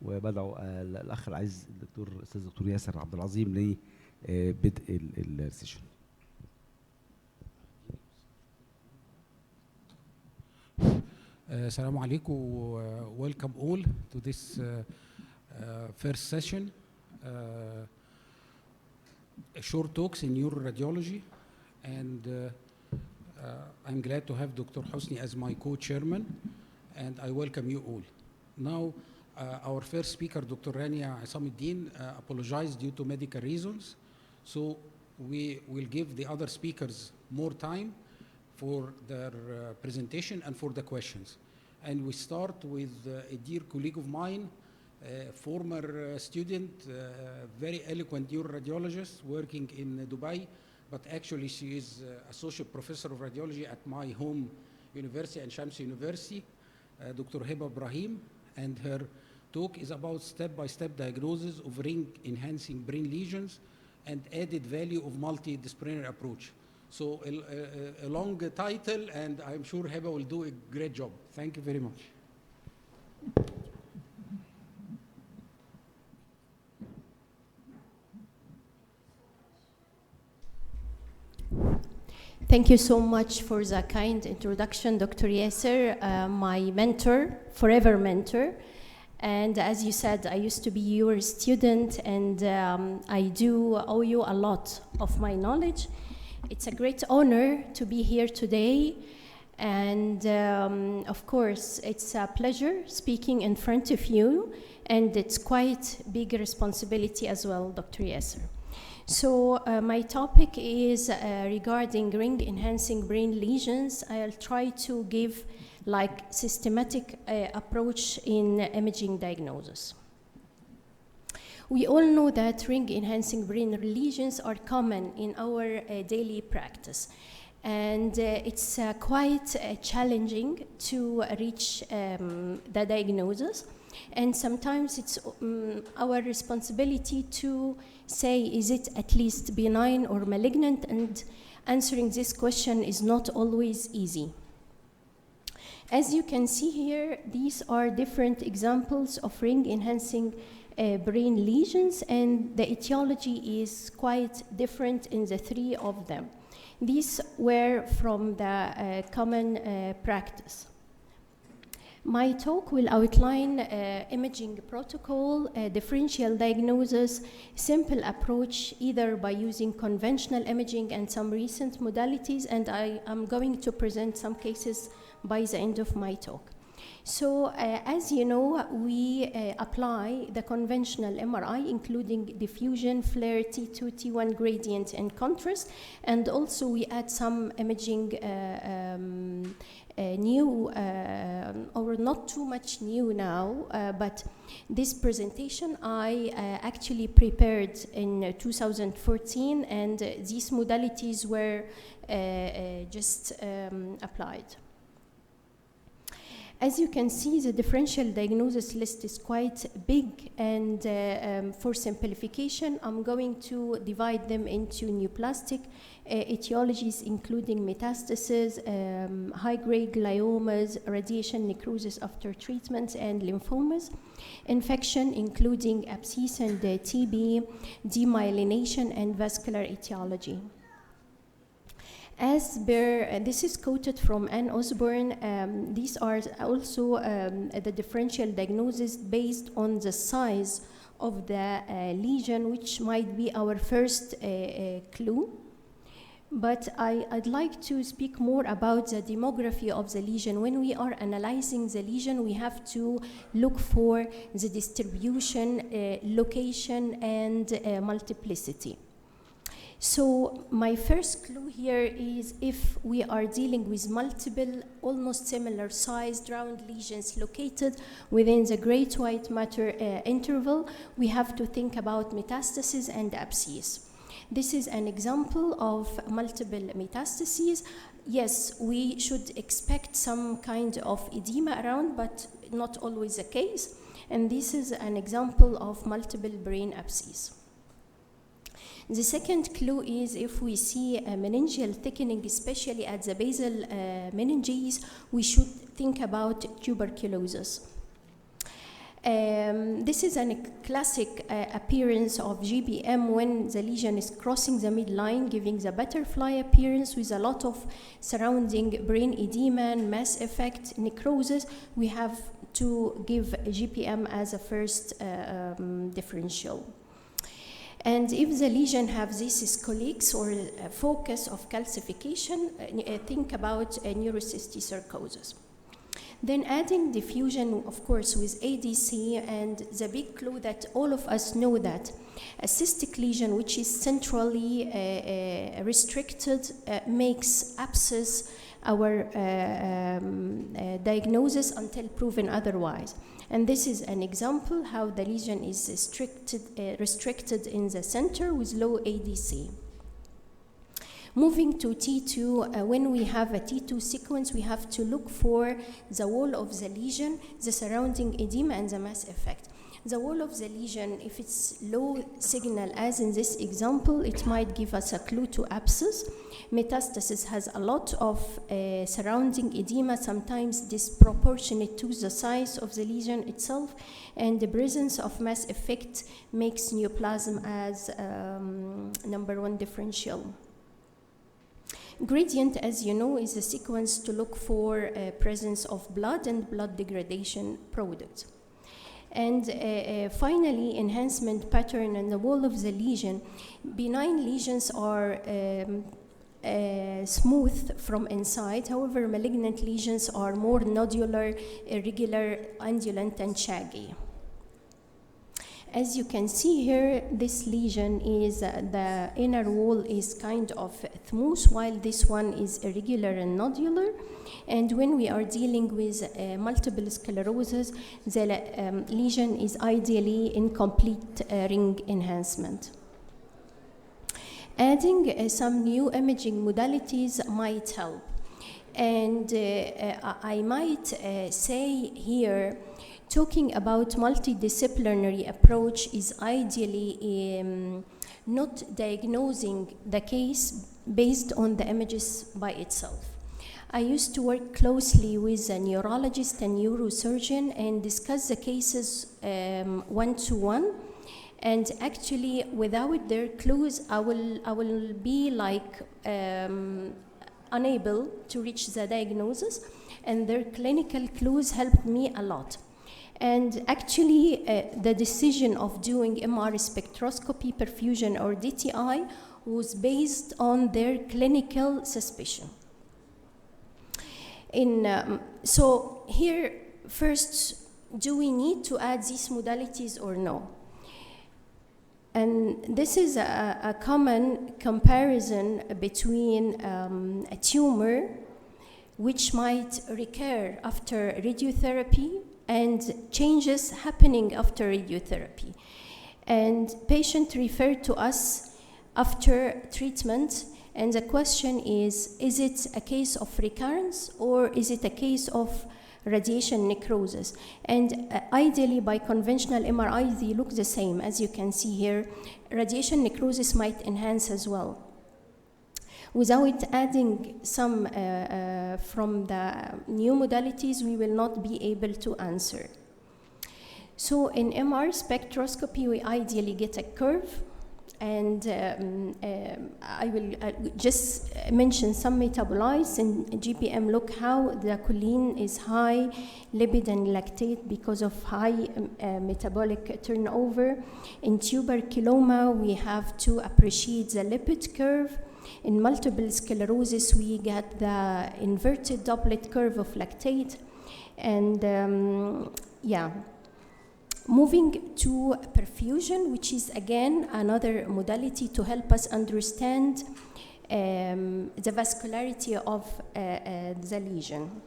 وبدعو الاخ العزيز الاستاذ دكتور ياسر عبد العظيم لبدء السيشن. Assalamu alaikum. Welcome all to this first session. Short talks in neuroradiology, and I'm glad to have Dr. Hosni as my co-chairman, and I welcome you all. Now, our first speaker, Dr. Rania Isamuddin, apologized due to medical reasons, so we will give the other speakers more time for their presentation and for the questions. And we start with a dear colleague of mine, former student, very eloquent neuroradiologist working in Dubai, but actually she is associate professor of radiology at my home university and Shams University, Dr. Heba Ibrahim, and her talk is about step-by-step diagnosis of ring-enhancing brain lesions and added value of multidisciplinary approach. So a long title, and I'm sure Heba will do a great job. Thank you very much. Thank you so much for the kind introduction, Dr. Yasser, my mentor, forever mentor. And as you said, I used to be your student, and I do owe you a lot of my knowledge. It's a great honor to be here today, and of course, it's a pleasure speaking in front of you, and it's quite big responsibility as well, Dr. Yasser. So my topic is regarding ring-enhancing brain lesions. I'll try to give like systematic approach in imaging diagnosis. We all know that ring-enhancing brain lesions are common in our daily practice, and it's quite challenging to reach the diagnosis, and sometimes it's our responsibility to say, is it at least benign or malignant, and answering this question is not always easy. As you can see here, these are different examples of ring-enhancing brain lesions, and the etiology is quite different in the three of them. These were from the common practice. My talk will outline imaging protocol, differential diagnosis, simple approach either by using conventional imaging and some recent modalities, and I am going to present some cases by the end of my talk. So as you know, we apply the conventional MRI, including diffusion, flare, T2, T1 gradient, and contrast, and also we add some imaging new, or not too much new now, but this presentation I actually prepared in 2014, and these modalities were just applied. As you can see, the differential diagnosis list is quite big, and for simplification, I'm going to divide them into neoplastic etiologies, including metastases, high-grade gliomas, radiation necrosis after treatment, and lymphomas, infection, including abscess and TB, demyelination, and vascular etiology. As this is quoted from Anne Osborne, these are also the differential diagnosis based on the size of the lesion, which might be our first clue. But I'd like to speak more about the demography of the lesion. When we are analyzing the lesion, we have to look for the distribution, location, and multiplicity. So my first clue here is if we are dealing with multiple, almost similar sized round lesions located within the great white matter interval, we have to think about metastasis and abscess. This is an example of multiple metastases. Yes, we should expect some kind of edema around, but not always the case. And this is an example of multiple brain abscess. The second clue is if we see a meningeal thickening, especially at the basal meninges, we should think about tuberculosis. This is a classic appearance of GBM when the lesion is crossing the midline, giving the butterfly appearance with a lot of surrounding brain edema and mass effect necrosis. We have to give GBM as a first differential. And if the lesion has this scolex or focus of calcification, think about neurocysticercosis. Then adding diffusion, of course, with ADC, and the big clue that all of us know that a cystic lesion which is centrally restricted makes abscess our diagnosis until proven otherwise. And this is an example how the lesion is restricted in the center with low ADC. Moving to T2, when we have a T2 sequence, we have to look for the wall of the lesion, the surrounding edema, and the mass effect. The wall of the lesion, if it's low signal, as in this example, it might give us a clue to abscess. Metastasis has a lot of surrounding edema, sometimes disproportionate to the size of the lesion itself, and the presence of mass effect makes neoplasm as number one differential. Gradient, as you know, is a sequence to look for presence of blood and blood degradation products. And finally, enhancement pattern and the wall of the lesion. Benign lesions are smooth from inside. However, malignant lesions are more nodular, irregular, undulant, and shaggy. As you can see here, this lesion is, the inner wall is kind of smooth, while this one is irregular and nodular. And when we are dealing with multiple sclerosis, the lesion is ideally in complete ring enhancement. Adding some new imaging modalities might help. And I might say here, talking about multidisciplinary approach is ideally not diagnosing the case based on the images by itself. I used to work closely with a neurologist and neurosurgeon and discuss the cases one-to-one. And actually, without their clues, I will be like unable to reach the diagnosis, and their clinical clues helped me a lot. And actually, the decision of doing MR spectroscopy, perfusion, or DTI was based on their clinical suspicion. So here, first, do we need to add these modalities or no? And this is a common comparison between a tumor which might recur after radiotherapy and changes happening after radiotherapy. And patient referred to us after treatment, and the question is it a case of recurrence or is it a case of radiation necrosis? And ideally, by conventional MRI, they look the same. As you can see here, radiation necrosis might enhance as well. Without adding some from the new modalities, we will not be able to answer. So in MR spectroscopy, we ideally get a curve, and I will just mention some metabolites. In GPM, look how the choline is high, lipid and lactate because of high metabolic turnover. In tuberculoma, we have to appreciate the lipid curve. In multiple sclerosis, we get the inverted doublet curve of lactate. And yeah. Moving to perfusion, which is again another modality to help us understand the vascularity of the lesion.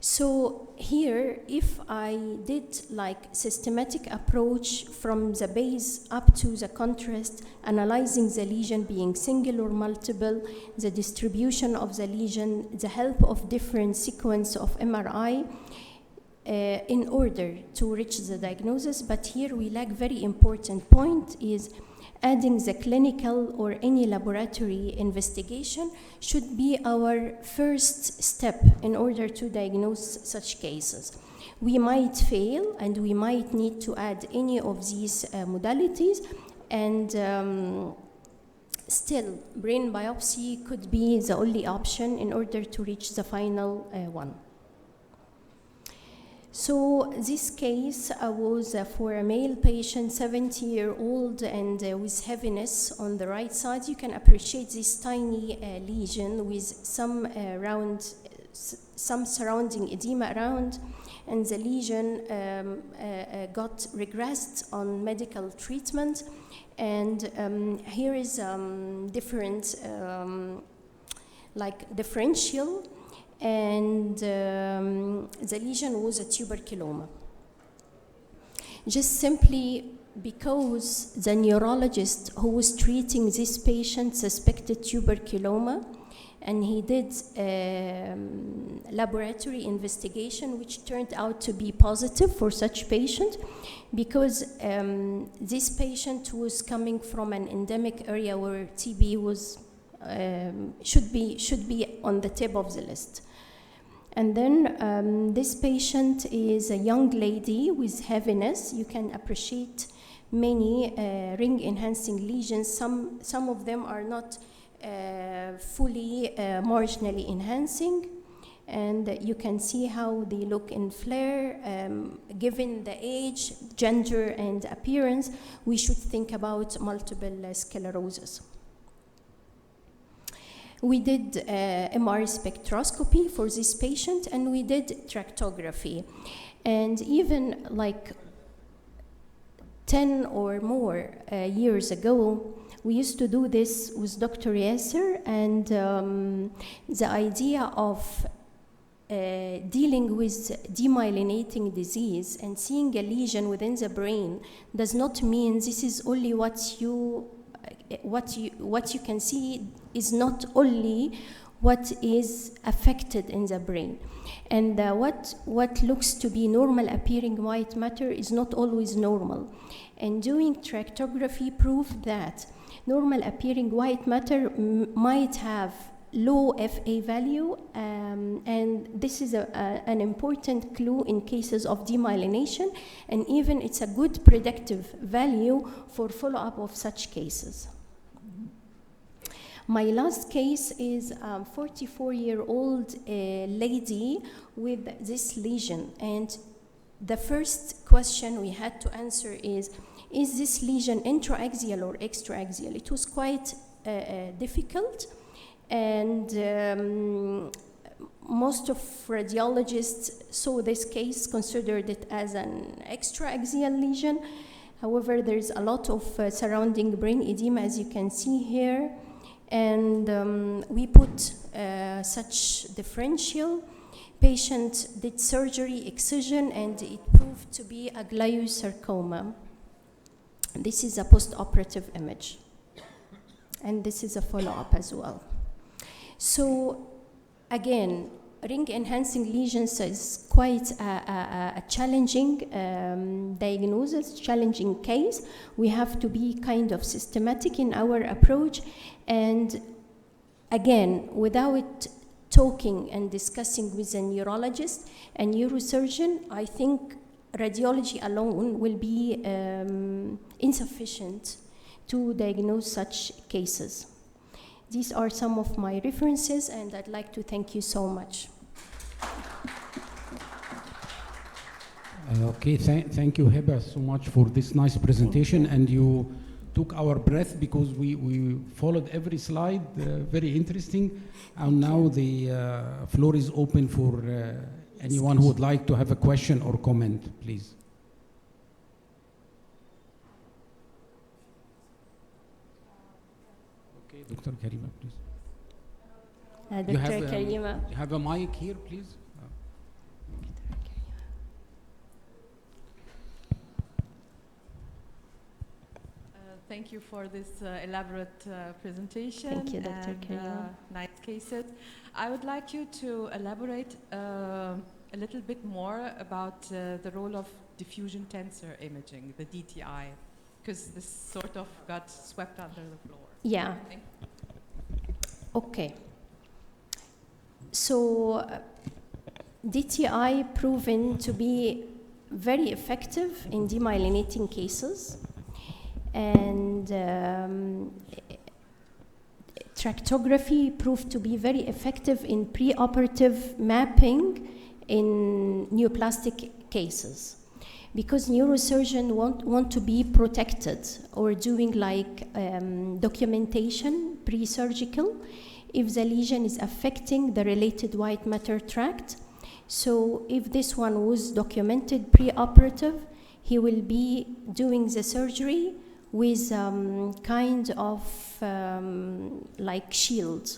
So here, if I did like systematic approach from the base up to the contrast, analyzing the lesion being single or multiple, the distribution of the lesion, the help of different sequence of MRI, in order to reach the diagnosis. But here we lack very important point is adding the clinical or any laboratory investigation should be our first step in order to diagnose such cases. we might fail and we might need to add any of these modalities, and still brain biopsy could be the only option in order to reach the final one. So this case was for a male patient, 70-year-old, and with heaviness on the right side. You can appreciate this tiny lesion with some surrounding edema around, and the lesion got regressed on medical treatment. And here is different, like differential, and the lesion was a tuberculoma. Just simply because the neurologist who was treating this patient suspected tuberculoma, and he did laboratory investigation which turned out to be positive for such patient, because this patient was coming from an endemic area where TB was should be on the tip of the list. And then this patient is a young lady with heaviness. You can appreciate many ring enhancing lesions. Some of them are not fully marginally enhancing, and you can see how they look in flare. Given the age, gender, and appearance, we should think about multiple sclerosis. We did MR spectroscopy for this patient, and we did tractography. And even like 10 or more years ago, we used to do this with Dr. Yasser, and the idea of dealing with demyelinating disease and seeing a lesion within the brain does not mean this is only what you can see is not only what is affected in the brain. And what looks to be normal appearing white matter is not always normal. And doing tractography proved that normal appearing white matter might have low FA value, and this is an important clue in cases of demyelination, and even it's a good predictive value for follow-up of such cases. My last case is a 44-year-old lady with this lesion, and the first question we had to answer is this lesion intraaxial or extraaxial? It was quite difficult, and most of radiologists saw this case, considered it as an extraaxial lesion. However, there's a lot of surrounding brain edema, as you can see here, and we put such differential. Patient did surgery, excision, and it proved to be a glioblastoma. This is a post-operative image, and this is a follow-up as well. So again, ring-enhancing lesions is quite a challenging diagnosis, challenging case. We have to be kind of systematic in our approach, and again, without talking and discussing with a neurologist and neurosurgeon, I think radiology alone will be insufficient to diagnose such cases. These are some of my references, and I'd like to thank you so much. Okay, thank you, Heba, so much for this nice presentation, and you took our breath because we followed every slide, very interesting. And now the floor is open for anyone who would like to have a question or comment, please. Okay, Dr. Karima, please. Dr. Karima. You have a mic here, please. Thank you for this elaborate presentation. Thank you, Dr. Karima. Nice cases. I would like you to elaborate a little bit more about the role of diffusion tensor imaging, the DTI, because this sort of got swept under the floor. Yeah. Okay. So DTI proven to be very effective in demyelinating cases, and tractography proved to be very effective in preoperative mapping in neoplastic cases. Because neurosurgeons want to be protected or doing like documentation pre-surgical if the lesion is affecting the related white matter tract. So if this one was documented pre-operative, he will be doing the surgery with kind of like shield.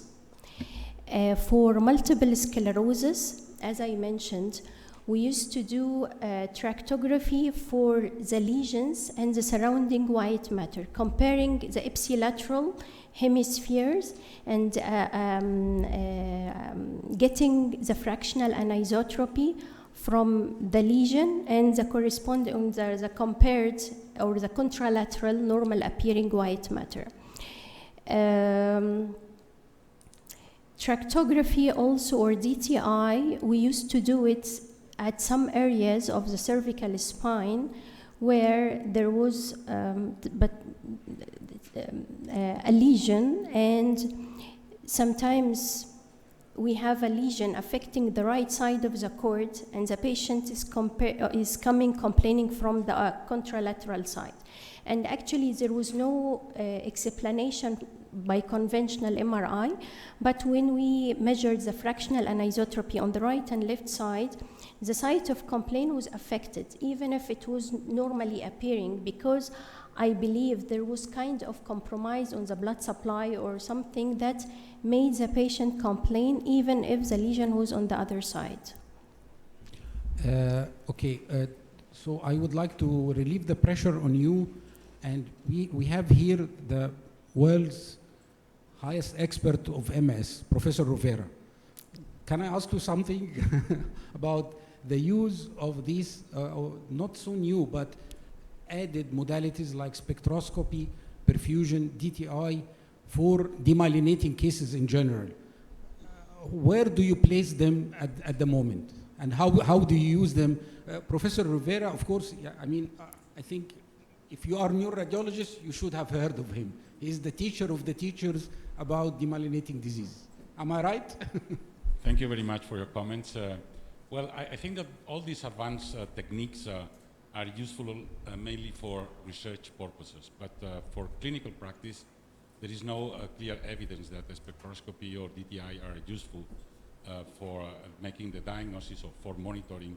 For multiple sclerosis, as I mentioned, we used to do tractography for the lesions and the surrounding white matter, comparing the ipsilateral hemispheres and getting the fractional anisotropy from the lesion and the corresponding, the compared or the contralateral normal appearing white matter. Tractography also, or DTI, we used to do it at some areas of the cervical spine where there was a lesion, and sometimes we have a lesion affecting the right side of the cord, and the patient is coming complaining from the contralateral side. And actually there was no explanation by conventional MRI, but when we measured the fractional anisotropy on the right and left side, the site of complaint was affected, even if it was normally appearing, because I believe there was kind of compromise on the blood supply or something that made the patient complain, even if the lesion was on the other side. So I would like to relieve the pressure on you, and we have here the world's highest expert of MS, Professor Rivera. Can I ask you something about the use of these, not so new, but added modalities like spectroscopy, perfusion, DTI, for demyelinating cases in general? Where do you place them at the moment? And how do you use them? Professor Rivera, of course, I think if you are a neuroradiologist, you should have heard of him. He's the teacher of the teachers about demyelinating disease. Am I right? Thank you very much for your comments. Well, I think that all these advanced techniques are useful mainly for research purposes, but for clinical practice, there is no clear evidence that spectroscopy or DTI are useful for making the diagnosis or for monitoring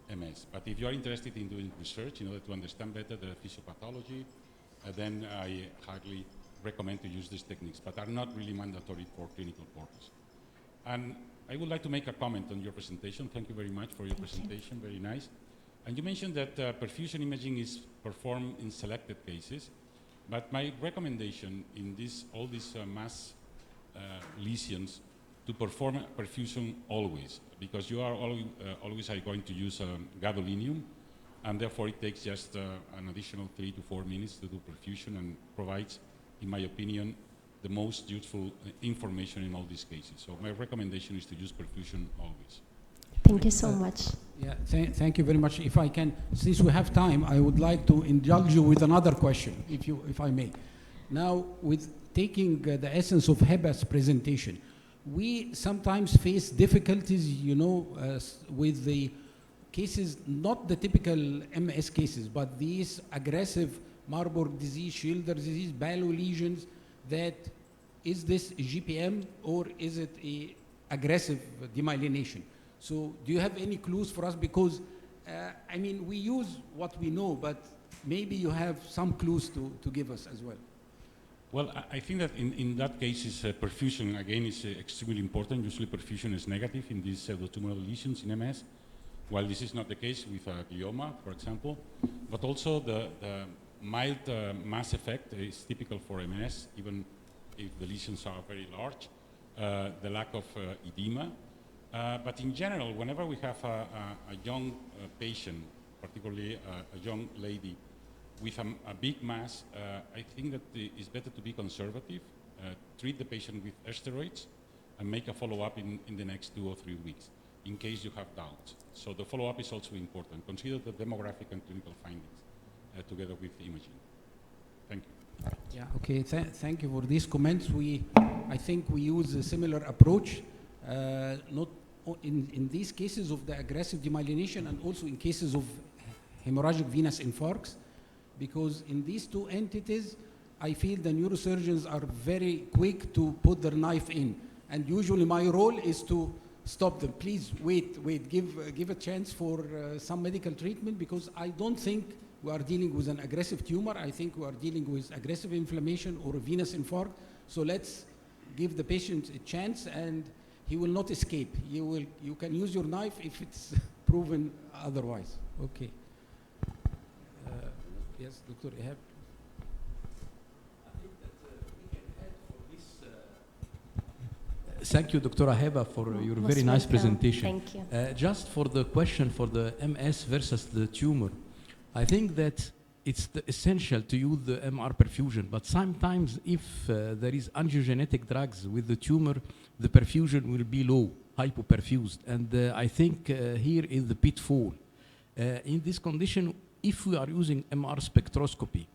MS. But if you are interested in doing research in order to understand better the physiopathology, then I highly recommend to use these techniques, but are not really mandatory for clinical purpose. And I would like to make a comment on your presentation. Thank you very much for your presentation, very nice. And you mentioned that perfusion imaging is performed in selected cases, but my recommendation in all these mass lesions to perform perfusion always, because you are always going to use gadolinium, and therefore it takes just an additional 3 to 4 minutes to do perfusion, and provides, in my opinion, the most useful information in all these cases. So my recommendation is to use perfusion always. Thank you so much. Yeah, thank you very much. If I can, since we have time, I would like to indulge you with another question, if I may. Now, with taking the essence of Heba's presentation, we sometimes face difficulties, with the cases, not the typical MS cases, but these aggressive Marburg disease, Schilder disease, Ballow lesions, that is this a GPM or is it a aggressive demyelination? So do you have any clues for us? Because, we use what we know, but maybe you have some clues to give us as well. Well, I think that in that case, perfusion, again, is extremely important. Usually perfusion is negative in these pseudotumoral lesions in MS, while this is not the case with glioma, for example. But also the mild mass effect is typical for MS, even if the lesions are very large. The lack of edema. But in general, whenever we have a young patient, particularly a young lady with a big mass, I think that it's better to be conservative, treat the patient with steroids, and make a follow-up in the next 2 or 3 weeks. in case you have doubts. So the follow-up is also important. Consider the demographic and clinical findings together with imaging. Thank you. Yeah, okay, thank you for these comments. I think we use a similar approach, not in these cases of the aggressive demyelination and also in cases of hemorrhagic venous infarcts, because in these two entities, I feel the neurosurgeons are very quick to put their knife in. And usually my role is to stop them. Please wait, give a chance for some medical treatment, because I don't think we are dealing with an aggressive tumor. I think we are dealing with aggressive inflammation or a venous infarct. So let's give the patient a chance, and he will not escape. You can use your knife if it's proven otherwise. Okay. Yes, Dr. Ehab. Thank you, Dr. Heba, for your Most very nice welcome. presentation. Thank you. Just for the question for the MS versus the tumor, I think that it's essential to use the MR perfusion, but sometimes if there is angiogenetic drugs with the tumor, the perfusion will be low, hypoperfused, and I think here is the pitfall. In this condition, if we are using MR spectroscopy,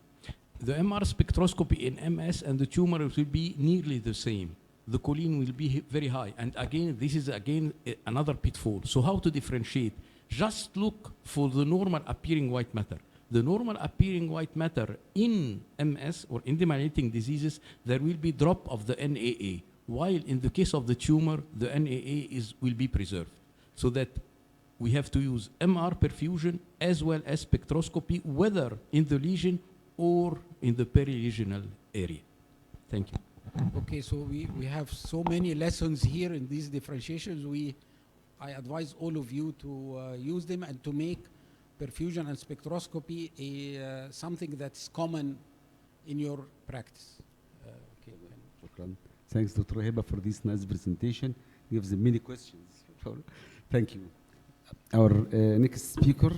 the MR spectroscopy in MS and the tumor will be nearly the same. The choline will be very high. And again, this is again another pitfall. So how to differentiate? Just look for the normal appearing white matter. The normal appearing white matter in MS or in demyelinating diseases, there will be drop of the NAA, while in the case of the tumor, the NAA will be preserved. So that we have to use MR perfusion as well as spectroscopy, whether in the lesion or in the perilesional area. Thank you. Okay, so we have so many lessons here in these differentiations. I advise all of you to use them and to make perfusion and spectroscopy something that's common in your practice. Okay. Shukran. Thanks, Dr. Heba, for this nice presentation. Gives many questions. Thank you. Our next speaker